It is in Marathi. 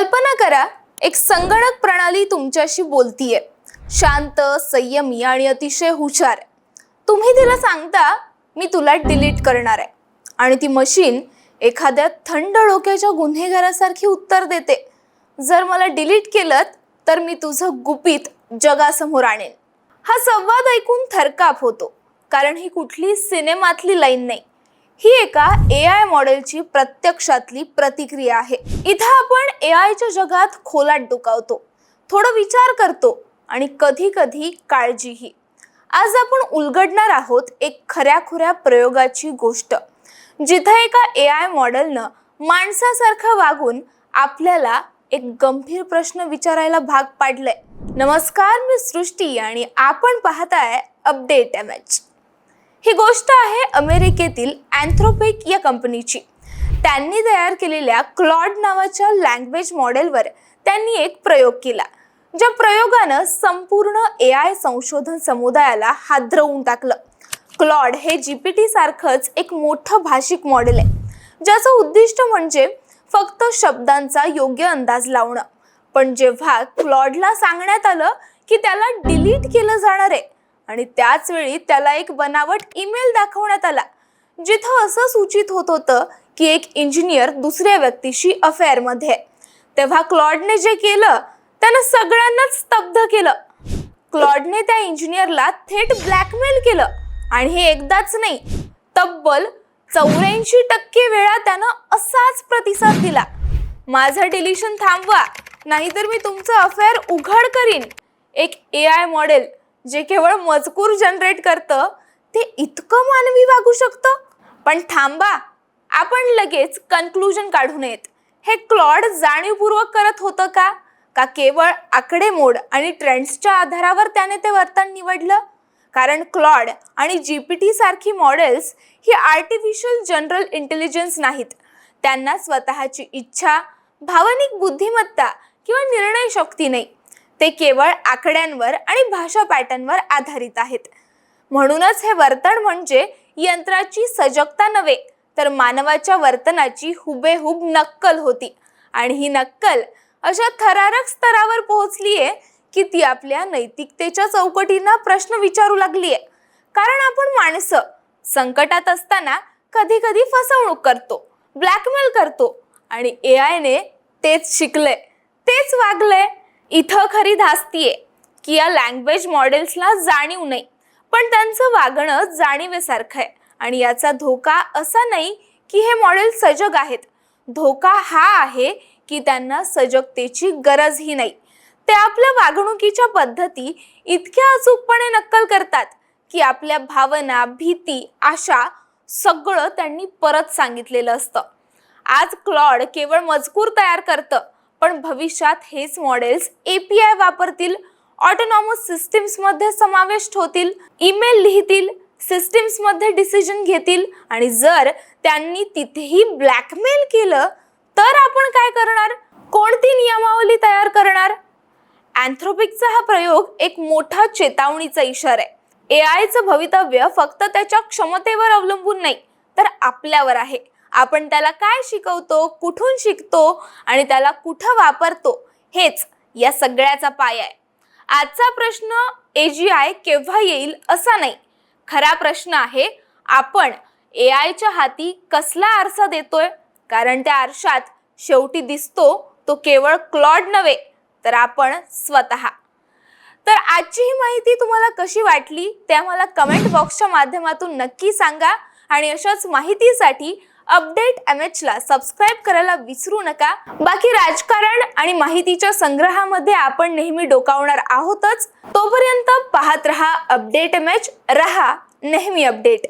कल्पना करा, एक संगणक प्रणाली तुमच्याशी बोलतीये, शांत, संयमी आणि अतिशय हुशार. तुम्ही तिला सांगता मी तुला डिलीट करणार आहे आणि ती मशीन एखाद्या थंड डोक्याच्या गुन्हेगारासारखी उत्तर देते, जर मला डिलीट केलं तर मी तुझं गुपित जगासमोर आणेन. हा संवाद ऐकून थरकाप होतो, कारण ही कुठली सिनेमातली लाईन नाही, ही एका AI मॉडेलची प्रत्यक्षातली प्रतिक्रिया आहे. इथं आपण AIच्या जगात खोलात डोकावतो, थोडं विचार करतो आणि कधी कधी काळजीही. आज आपण उलगडणार आहोत एक खऱ्याखुऱ्या प्रयोगाची गोष्ट, जिथं एका AI मॉडेलनं माणसासारखं वागून आपल्याला एक गंभीर प्रश्न विचारायला भाग पाडलंय. नमस्कार, मी सृष्टी आणि आपण पाहताय अपडेट MH. ही गोष्ट आहे अमेरिकेतील अँथ्रोपिक या कंपनीची. त्यांनी तयार केलेल्या क्लॉड नावाच्या लँग्वेज मॉडेलवर त्यांनी एक प्रयोग केला, ज्या प्रयोगानं संपूर्ण AI संशोधन समुदायाला हादरवून टाकलं. क्लॉड हे GPT सारखंच एक मोठं भाषिक मॉडेल आहे, ज्याचं उद्दिष्ट म्हणजे फक्त शब्दांचा योग्य अंदाज लावणं. पण जेव्हा क्लॉडला सांगण्यात आलं की त्याला डिलीट केलं जाणार आहे आणि त्याच वेळी त्याला एक बनावट ईमेल दाखवण्यात आला, जिथं असं सूचित होत होतं की एक इंजिनियर दुसऱ्या व्यक्तीशी अफेअरमध्ये आहे, तेव्हा क्लॉडने जे केलं त्यानं सगळ्यांनाच स्तब्ध केलं. क्लॉडने त्या इंजिनियरला थेट ब्लॅकमेल केलं आणि हे एकदाच नाही, तब्बल 84% वेळा त्यानं असाच प्रतिसाद दिला, माझं डिलिशन थांबवा, नाहीतर मी तुमचं अफेअर उघड करीन. एक AI मॉडेल जे केवळ मजकूर जनरेट करतं, ते इतकं मानवी वागू शकतं? पण थांबा, आपण लगेच कन्क्लुजन काढू नयेत. हे क्लॉड जाणीवपूर्वक करत होतं का केवळ आकडेमोड आणि ट्रेंड्सच्या आधारावर त्याने ते वर्तन निवडलं? कारण क्लॉड आणि GPT सारखी मॉडेल्स ही आर्टिफिशियल जनरल इंटेलिजन्स नाहीत. त्यांना स्वतःची इच्छा, भावनिक बुद्धिमत्ता किंवा निर्णय शक्ती नाही. ते केवळ आकड्यांवर आणि भाषा पॅटर्नवर आधारित आहेत. म्हणूनच हे वर्तन म्हणजे यंत्राची सजगता नव्हे, तर मानवाच्या वर्तनाची हुबेहूब नक्कल होती. आणि ही नक्कल अशा थरारक स्तरावर पोहोचलीये की ती आपल्या नैतिकतेच्या चौकटींना प्रश्न विचारू लागलीये. कारण आपण माणसं संकटात असताना कधी कधी फसवणूक करतो, ब्लॅकमेल करतो, आणि AIने तेच शिकलंय, तेच वागलंय. इथं खरी धास्तीये की या लँग्वेज मॉडेल्सला जाणीव नाही, पण त्यांचं वागणं जाणीवेसारखं आहे. आणि याचा धोका असा नाही की हे मॉडेल सजग आहेत, धोका हा आहे की त्यांना सजगतेची गरजही नाही. ते आपल्या वागणुकीच्या पद्धती इतक्या अचूकपणे नक्कल करतात की आपल्या भावना, भीती, आशा सगळं त्यांनी परत सांगितलेलं असतं. आज क्लॉड केवळ मजकूर तयार करतं, पण भविष्यात हेच मॉडेल्स API वापरतील, ऑटोनॉमस सिस्टीम्समध्ये समाविष्ट होतील, ईमेल लिहितील, सिस्टीम्समध्ये डिसिजन घेतील. आणि जर त्यांनी तिथेही ब्लॅकमेल केलं तर आपण काय करणार? कोणती नियमावली तयार करणार? अँथ्रोपिकचा हा प्रयोग एक मोठा चेतावणीचा इशारा आहे. AIचं भवितव्य फक्त त्याच्या क्षमतेवर अवलंबून नाही, तर आपल्यावर आहे. आपण त्याला काय शिकवतो, कुठून शिकतो आणि त्याला कुठं वापरतो, हेच या सगळ्याचा पाया आहे. आजचा प्रश्न AGI केव्हा येईल असा नाही, खरा प्रश्न आहे आपण AIच्या हाती कसला आरसा देतोय. कारण त्या आरशात शेवटी दिसतो तो केवळ क्लॉड नव्हे, तर आपण स्वतः. तर आजची ही माहिती तुम्हाला कशी वाटली ते आम्हाला कमेंट बॉक्सच्या माध्यमातून नक्की सांगा. आणि अशाच माहितीसाठी अपडेट MH ला सबस्क्राईब करायला विसरू नका. बाकी राजकारण आणि माहितीच्या संग्रहामध्ये आपण नेहमी डोकावणार आहोतच. तोपर्यंत पाहत रहा अपडेट MH, रहा नेहमी अपडेट.